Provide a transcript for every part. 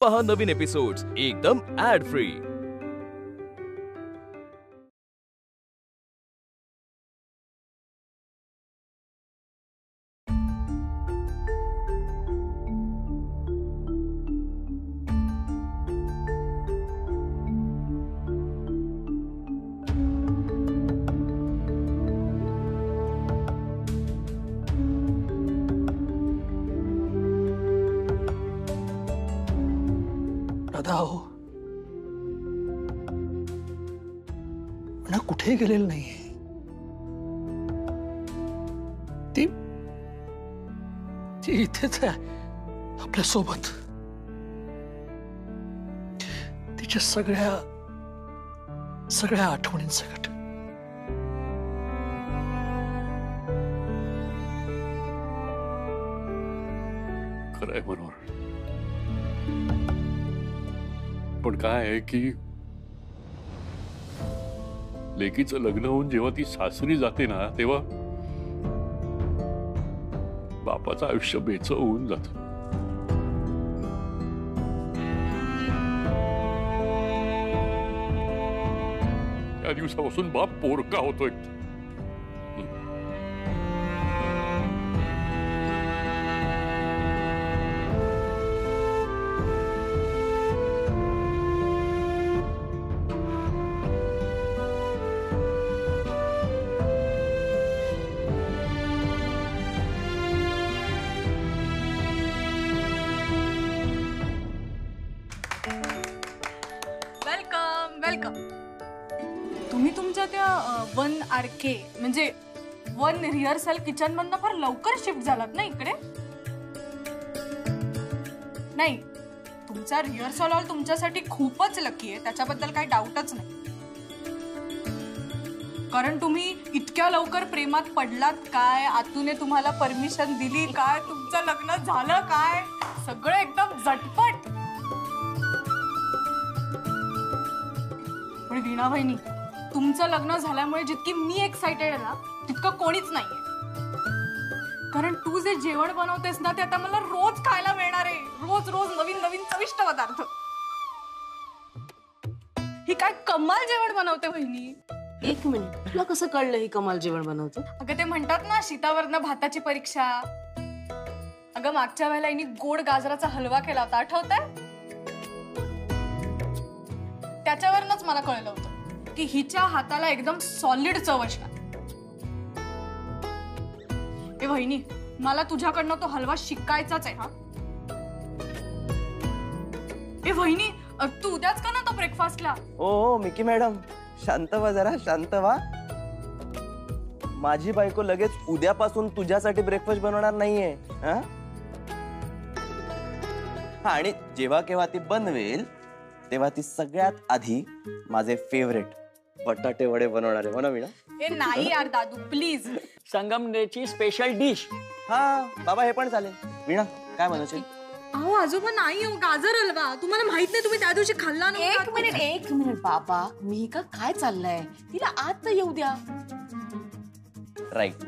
पहा नवीन एपिसोड्स एकदम add free. ना कुठे गेलेलं नाहीये ती इथेच आहे आपल्या सोबत। तिच्या सगळ्या आठवणींसकट। खरंय मनोहर, पण काय आहे की लेकीचं लग्न होऊन जेव्हा ती सासरी जाते ना, तेव्हा बापाचं आयुष्य बेचं होऊन जात। त्या दिवसापासून बाप पोरका होतोय। वेलकम। तुम्ही तुमच्या त्या 1 RK म्हणजे 1 रिहर्सल किचन मधनं फार लवकर शिफ्ट झालात ना इकडे? नाही, तुमचा रिहर्सल हॉल तुमच्यासाठी खूपच लकी आहे, त्याच्याबद्दल काही डाऊटच नाही। कारण तुम्ही इतक्या लवकर प्रेमात पडलात काय, आतूने तुम्हाला परमिशन दिली काय, तुमचं लग्न झालं काय, सगळं एकदम झटपट। पण वीणा वहिनी, तुमचं लग्न झाल्यामुळे जितकी मी एक्साइटेड आहे ना, तितकं कोणीच नाहीये। कारण तू जे जेवण बनवतेस ना, ते आता मला रोज खायला मिळणार आहे, रोज रोज नवीन नवीन चविष्ट पदार्थ। ही काय कमाल जेवण बनवते वहिनी। एक मिनिट, तुला कसं कळलं ही कमाल जेवण बनवतो? अगं ते म्हणतात ना, शीतावरनं भाताची परीक्षा। अगं मागच्या वेळेला हिने गोड गाजराचा हलवा केला होता, आठवतंय? त्याच्यावरनच मला कळलं होतं की हिच्या हाताला एकदम सॉलिड चव असणार। ए वहिनी, मला तुझ्याकडनं तो हलवा शिकायचाच आहे हा। ए वहिनी, तू उद्याच का ना तो ब्रेकफास्टला? ओ मिकी मॅडम, शांत व्हा जरा, शांत व्हा। माझी बायको लगेच उद्यापासून तुझ्यासाठी ब्रेकफास्ट बनवणार नाहीये। आणि जेव्हा केव्हा ती बनवेल तेव्हा ती सगळ्यात आधी माझे फेवरेट बटाटे वडे बनवणार आहे, हो ना वीणा? ए नाही यार दादू, प्लीज। संगमनेरची स्पेशल डिश। हा बाबा, हे पण चालेल। वीणा, काय बनवशील? अहो आजोबा, नाही हो, गाजर हलवा। तुम्हाला माहित नाही, तुम्ही त्या दिवशी खाल्ला ना। एक मिनिट बाबा, मी का काय चाललंय? तिला आत तर येऊ द्या। राईट।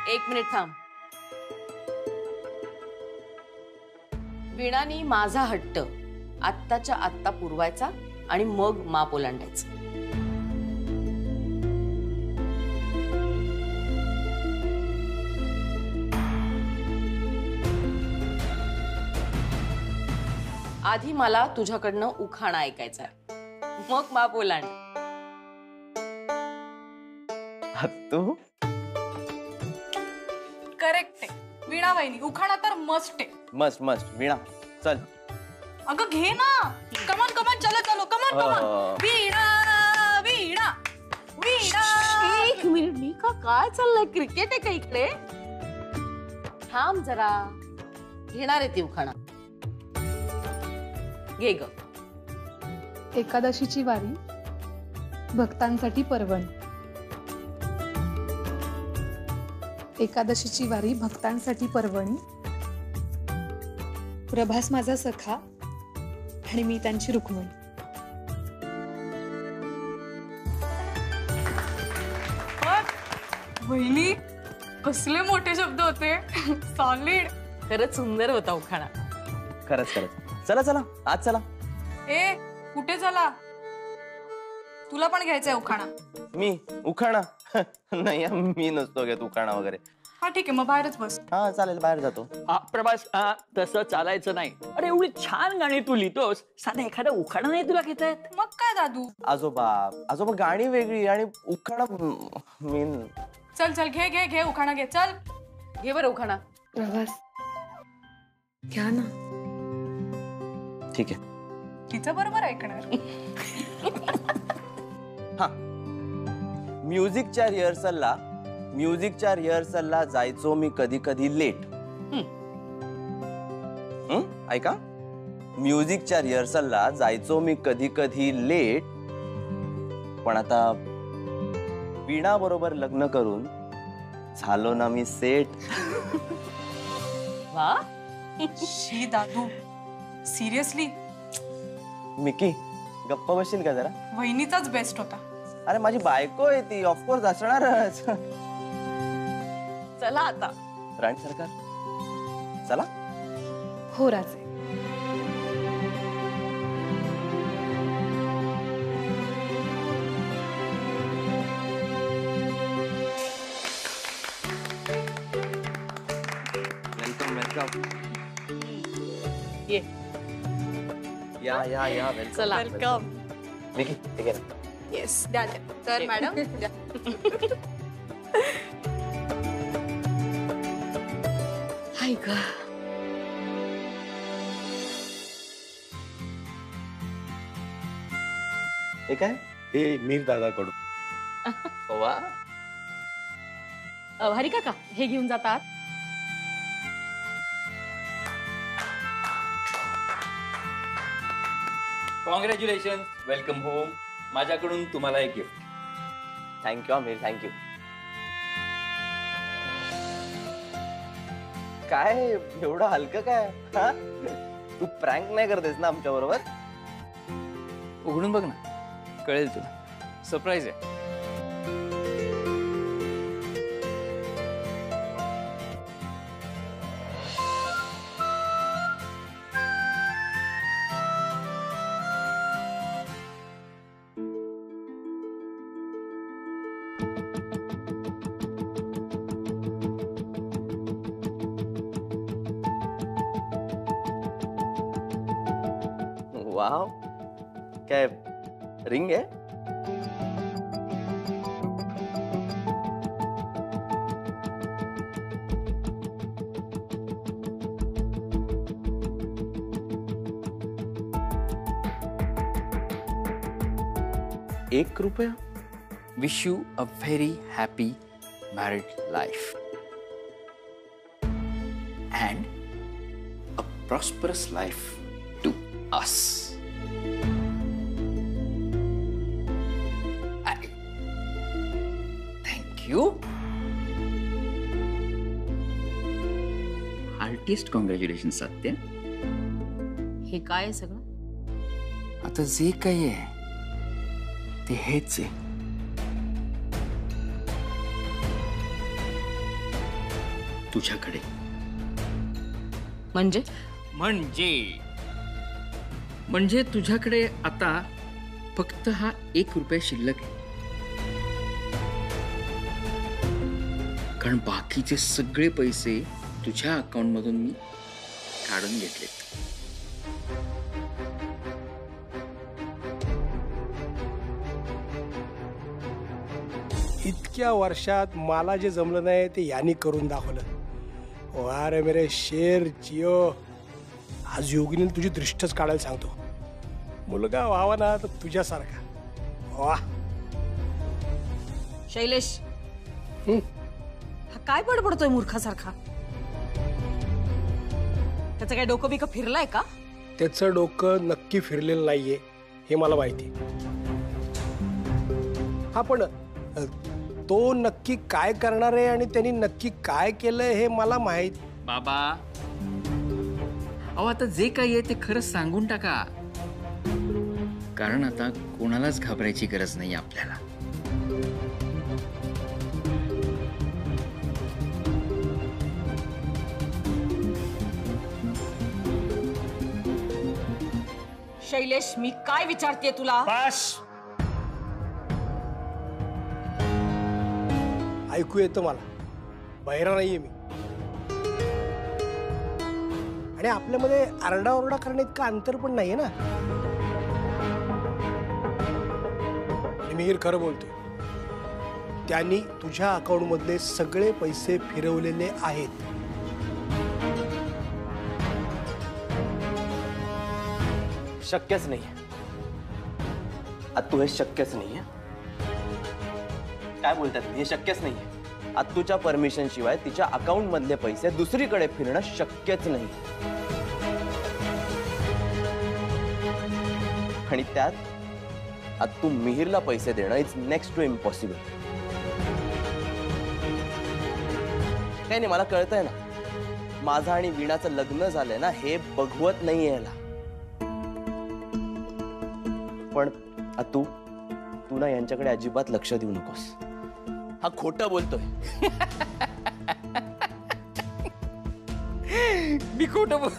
एक मिनिट थांब। वीणानी माझा हट्ट आत्ताच्या आत्ता पुरवायचा आणि मग माप ओलांडायचं। आधी मला तुझ्याकडनं उखाणा ऐकायचा, मग माप ओलांड। तू करेक्ट आहे वीणा वहिनी, उखाणा तर मस्ट आहे। मस्त वीणा, चल। अगं घे ना, कमान चलो कमान। वीणा वीणा वीणा। एक मिनिट, मी का काय चाललंय? क्रिकेट आहे का इकडे? थांब जरा, घेणार आहे ती उखाणा। घे ग। एकादशीची वारी भक्तांसाठी पर्वण। एकादशीची वारी भक्तांसाठी पर्वणी। प्रभास माझा सखा आणि मी त्यांची रुक्मिणी। वहिनी, कसले मोठे शब्द होते. सॉलिड. खरंच सुंदर होता उखाणा. खरंच खरंच. चला चला आज चला. ए कुठे चला? तुला पण घ्यायचंय उखाणा? मी उखाणा नाही मी नसतो घेत उखाणा वगैरे. हा ठीक आहे, मग बाहेरच बस. हा चालेल, बाहेर जातो. प्रभास तसं चालायचं नाही. अरे एवढी छान गाणी तू लिहितोस, साधा एखादा उखाणा नाही तुला घेता येत? मग काय दादू? आजोबा गाणी वेगळी आणि उखाणा मी. चल चल घे घे घे उखाणा घे. चल घे बरं उखाणा. प्रभास घ्या ना. ठीक आहे. तिचं बरोबर ऐकणार. हा म्युझिकच्या रिहर्सलला जायचो मी कधी कधी लेट. ऐका, म्युझिकच्या रिहर्सलला जायचो मी कधी कधी लेट, पण आता वीणा बरोबर लग्न करून झालो ना मी सेट. वा. शी दादू, सिरियसली मिकी गप्प बसशील का जरा? वहिनीचाच बेस्ट होता. अरे माझी बायको आहे ती, ऑफकोर्स असणारच. चला आता. राणी सरकार चला. हो राजे. Welcome welcome. ये. या या या वेलकम. चला. वेलकम. मिकी ठीक आहे ना? येस द्या द्या. तर मॅडम द्या. हाय ग. हे काय? हे मीर दादाकडून. वा. हरी काका हे घेऊन जातात. Congratulation, welcome home. माझ्याकडून तुम्हाला एक गिफ्ट. Thank you Aamir, thank you. काय एवढं हलकं काय? हा तू प्रँक नाही करतेस ना आमच्या बरोबर? उघडून बघ ना, कळेल तुला. सरप्राईज आहे. वाव, काय रिंग आहे? ₹1. Wish you a very happy married life and a prosperous life to us. Thank you. Heartiest congratulations, सत्य. हे काय आहे सगळं? आता जे काही आहे ते हेच आहे. तुझ्याकडे म्हणजे म्हणजे तुझ्याकडे आता फक्त हा ₹1 शिल्लक आहे. कारण बाकीचे सगळे पैसे तुझ्या अकाउंट मधून मी काढून घेतले. इतक्या वर्षात मला जे जमलं नाही ते यांनी करून दाखवलं. वा रे मेरे शेर जिओ. आज योगिनी तुझी दृष्टच काढायला सांगतो. मुलगा व्हावा ना तर तुझ्यासारखा. वा. शैलेश, हा काय बडबडतोय मूर्खासारखा? त्याचं काय डोकं बिकं फिरलंय का? त्याचं डोकं नक्की फिरलेलं नाहीये हे मला माहिती. हा पण तो नक्की काय करणार आहे आणि त्यांनी नक्की काय केलंय हे मला माहित. बाबा अहो, आता जे काही आहे ते खरंच सांगून टाका. कारण आता कोणालाच घाबरायची गरज नाही आपल्याला. शैलेश, मी काय विचारते तुला? बस ऐकू येतं मला, बहिरा नाहीये मी. आणि आपल्यामध्ये आरडाओरडा करण्यात इतकं अंतर पण नाहीये ना. मिहीर खरं बोलतोय, त्यांनी तुझ्या अकाउंट मधले सगळे पैसे फिरवलेले आहेत. शक्यच नाहीये आत्तू, हे शक्यच नाहीये. काय बोलतात, हे शक्यच नाहीये. आत्तूच्या परमिशन शिवाय तिच्या अकाउंट मधले पैसे दुसरीकडे फिरणं शक्यच नाही. आणि त्यात आत्तू मिहीरला पैसे देणं इट्स नेक्स्ट टू इम्पॉसिबल. काही नाही, मला कळतंय ना, माझं आणि वीणाचं लग्न झालंय ना, हे बघवत नाहीये याला. पण तू ना यांच्याकडे अजिबात लक्ष देऊ नकोस. हा खोटं बोलतोय. मी खोटं बोल.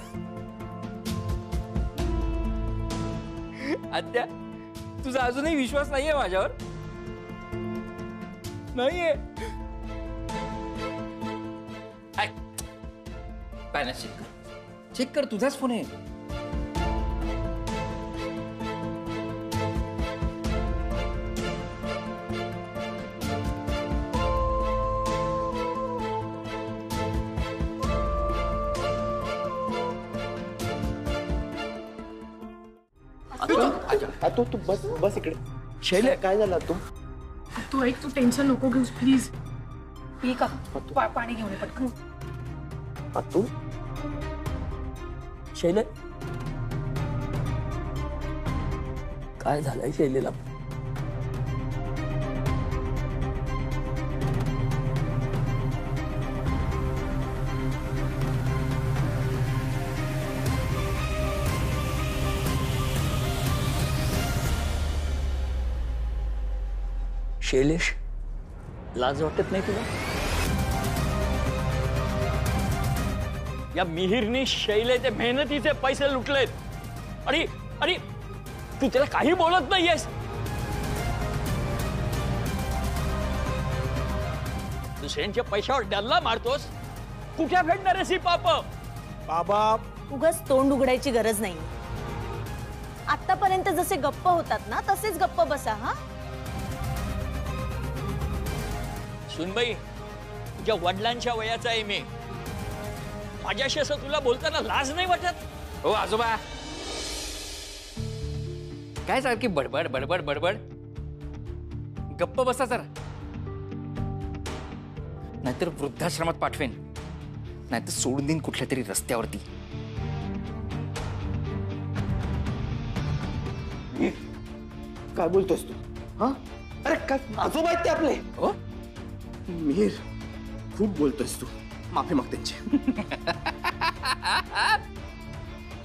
आत्या, तुझा अजूनही विश्वास नाहीये माझ्यावर? नाहीये. बॅलन्स चेक कर, चेक कर, तुझाच फोन आहे. तू बस बस इकडे. शैले, काय झालं तू? तू ऐक, तू टेन्शन नको घेऊस प्लीज. पी का, पाणी घेऊन ये पटकन. तू शैले, काय झालंय शैलेला? शैलेश, लाज वाटत नाही तुला? या मिहीरनी शैलेचे मेहनतीचे पैसे लुटलेत आणि आणि तू त्याला काही बोलत नाहीयेस. दुसऱ्यांच्या पैशावर डल्ला मारतोस. कुठे फेडणार आहेस ही पाप? बाबा, उगाच तोंड उघडायची गरज नाही. आतापर्यंत जसे गप्प होतात ना, तसेच गप्प बसा. हा सुनबाई, तुझ्या वडिलांच्या वयाचा आहे मी. माझ्याशी असं तुला बोलताना लाज नाही वाटत? हो आजोबा, काय सारखी बडबड बडबड बडबड. गप्प बसा जरा, नाहीतर वृद्धाश्रमात पाठवेन, नाहीतर सोडून देईन कुठल्या तरी रस्त्यावरती. काय बोलतोस तू? हा, अरे काय आजोबा आहेत ते आपले. हो मिहीर, खूप बोलतोयस तू. माफी माग त्यांची.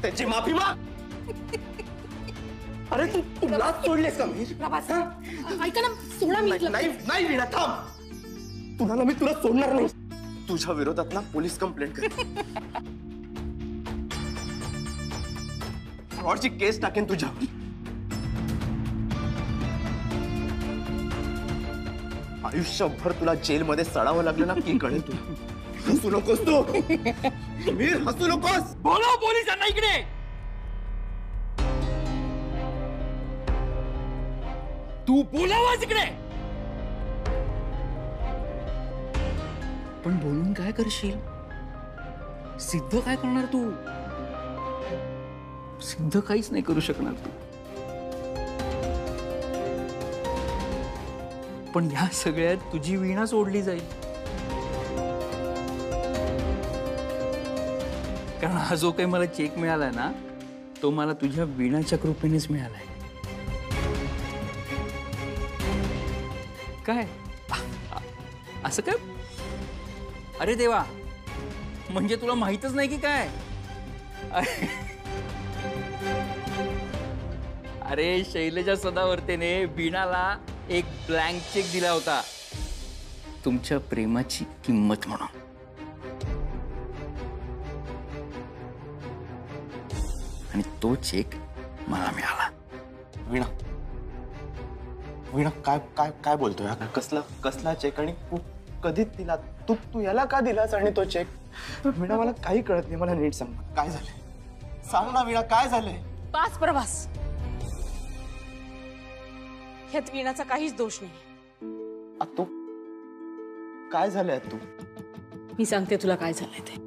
त्यांची माफी माग. अरे तू लाज सोडलीस का मिहीर? ऐका ना, सोडा मी. नाही वीणा, थांब. तुला मी तुला सोडणार नाही. तुझ्या विरोधात ना पोलीस कंप्लेंट कर. फ्रॉडची केस टाकेन तुझ्यावर. आयुष्यभर तुला जेलमध्ये सडावं लागलं ना, की कळेल तुला. हसू नकोस तू मीर, हसू नकोस. बोलव पोलिसांना इकडे. तू बोलावच इकडे. पण बोलून काय करशील? सिद्ध काय करणार तू? सिद्ध काहीच नाही करू शकणार तू. पण ह्या सगळ्यात तुझी वीणा सोडली जाईल. कारण हा जो काही मला चेक मिळालाय ना, तो मला तुझ्या वीणाच्या कृपेनेच मिळालाय. काय असं काय? अरे देवा, म्हणजे तुला माहितच नाही की काय? अरे शैलेजा सदावर्तेने वीणाला एक ब्लँक चेक दिला होता, तुमच्या प्रेमाची किंमत म्हणून. आणि तो चेक मला मिळाला. वीणा वीणा काय काय काय बोलतोय हा? कसला कसला चेक आणि कधी दिला तू तू याला का दिलास आणि तो चेक? वीणा मला काही कळत नाही, मला नीट सांग काय झालंय. सांग ना वीणा काय झालंय. पाच प्रवास ह्यात वीणाचा काहीच दोष नाही. तू काय झालंय तू? मी सांगते तुला काय झालंय ते.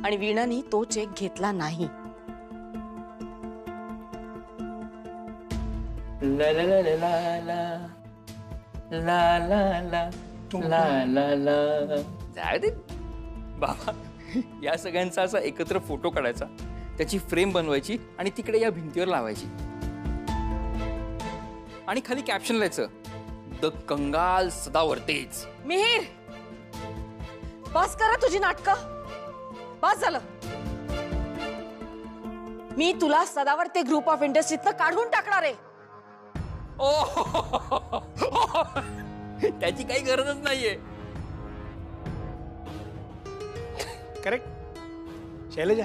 आणि वीणाने तो चेक घेतला नाही. ला ला ला ला ला ला ला ला ला ला. जाऊ दे बाबा, या सगळ्यांचा असा एकत्र फोटो काढायचा, त्याची फ्रेम बनवायची आणि तिकडे या भिंतीवर लावायची आणि खाली कॅप्शन लिहायचं, द कंगाल सदावर्तेच. मिहीर, बस करा तुझी नाटकं. बस झालं. मी तुला सदावर्ते ग्रुप ऑफ इंडस्ट्रीतनं काढून टाकणार आहे. त्याची काही गरजच नाहीये. करेक्ट शैलजा,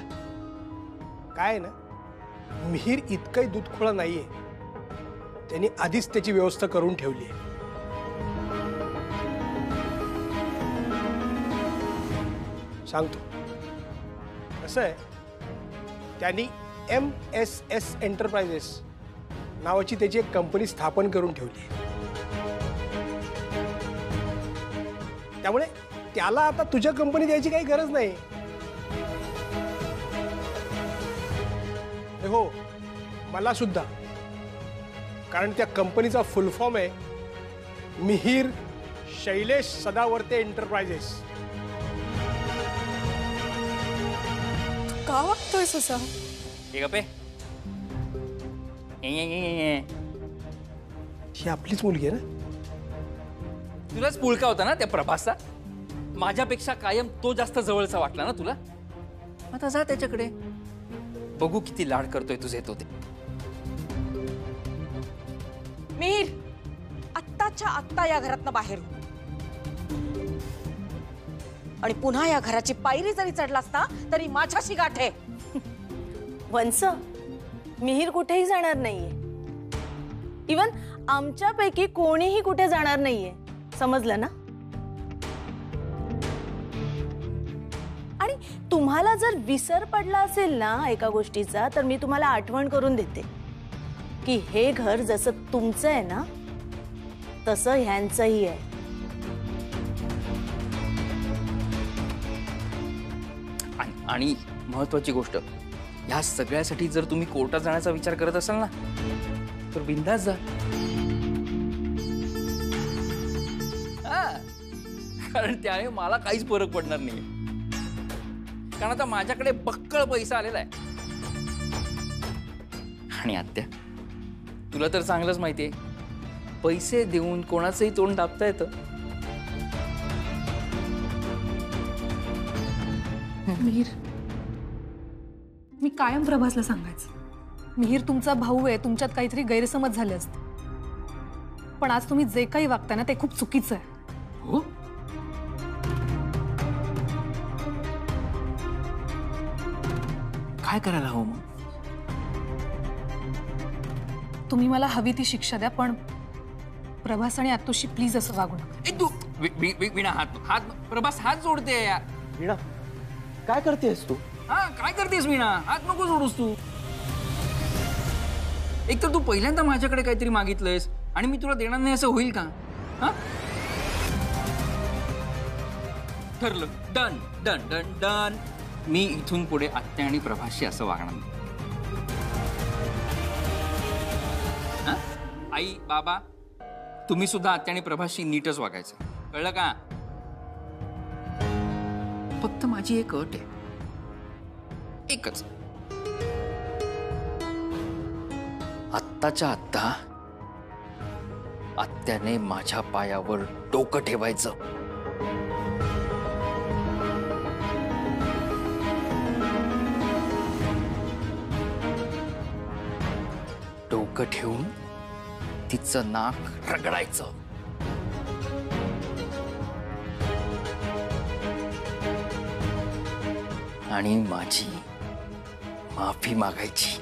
काय ना, मिहीर इतकंही दूधखोळा नाहीये. त्यांनी आधीच त्याची व्यवस्था करून ठेवली आहे. सांगतो कसं आहे, त्यांनी MSS एंटरप्राइजेस नावाची त्याची एक कंपनी स्थापन करून ठेवली आहे. त्यामुळे त्याला आता तुझ्या कंपनी द्यायची काही गरज नाही. हो, मला सुद्धा. कारण त्या कंपनीचा फुल फॉर्म आहे मिहीर शैलेश सदावर्ते एंटरप्राइजेस. का वागतोयस असं? हे गप्पे. ही आपलीच मुलगी आहे ना. तुलाच पुळका होता ना त्या प्रभासचा. माझ्यापेक्षा कायम तो जास्त जवळचा वाटला ना तुला. आता जा त्याच्याकडे, बघू किती लाड करतोय तुझे तो. ते मिहीर, आत्ताच्या आत्ता या घरातनं बाहेर हो. आणि पुन्हा या घराची पायरी जरी चढलास ना तरी माझ्याशी गाठ आहे. वंस, मिहीर कुठेही जाणार नाहीये. इवन आमच्यापैकी कोणीही कुठे जाणार नाहीये, समजलं ना? आणि तुम्हाला जर विसर पडला असेल ना एका गोष्टीचा, तर मी तुम्हाला आठवण करून देते की हे घर जसं तुमचं आहे ना तसं ह्यांचंही आहे. आणि महत्वाची गोष्ट, या सगळ्यासाठी जर तुम्ही कोर्टात जाण्याचा विचार करत असाल ना, तर बिंदास जा. कारण त्याने मला काहीच फरक पडणार नाही. कारण आता माझ्याकडे बक्कळ पैसा आलेला आहे. आणि आत्या, तुला तर चांगलंच माहितीये, पैसे देऊन कोणाचंही तोंड दाबता येतं. मिहीर, मी कायम प्रभासला सांगायचं, मिहीर तुमचा भाऊ आहे, तुमच्यात काहीतरी गैरसमज झाले असते. पण आज तुम्ही जे काही वागताय ना ते खूप चुकीचं आहे. हो, काय करायला हवं मग? तुम्ही मला हवी ती शिक्षा द्या, पण प्रभास आणि आत्तूशी प्लीज असं वागू नका. ए तू विणा, हात प्रभास हात जोडते यार. वीणा काय करतेस तू? हा, काय करतेस वीणा? हात नको जोडूस तू. एक तर तू पहिल्यांदा माझ्याकडे काहीतरी मागितलंयस आणि मी तुला देणार नाही असं होईल का? हा, ठरलं. Done done done done. मी इथून पुढे आत्या आणि प्रभासशी असं वागणार नाही. आई बाबा, तुम्ही सुद्धा आत्या आणि प्रभासशी नीटच वागायचं, कळलं का? फक्त माझी एक अट आहे, एकच. आत्ताच्या आत्ता आत्याने माझ्या पायावर डोकं ठेवायचं. डोकं ठेवून तिचं नाक रगडायचं. आणि माझी माफी मागायची.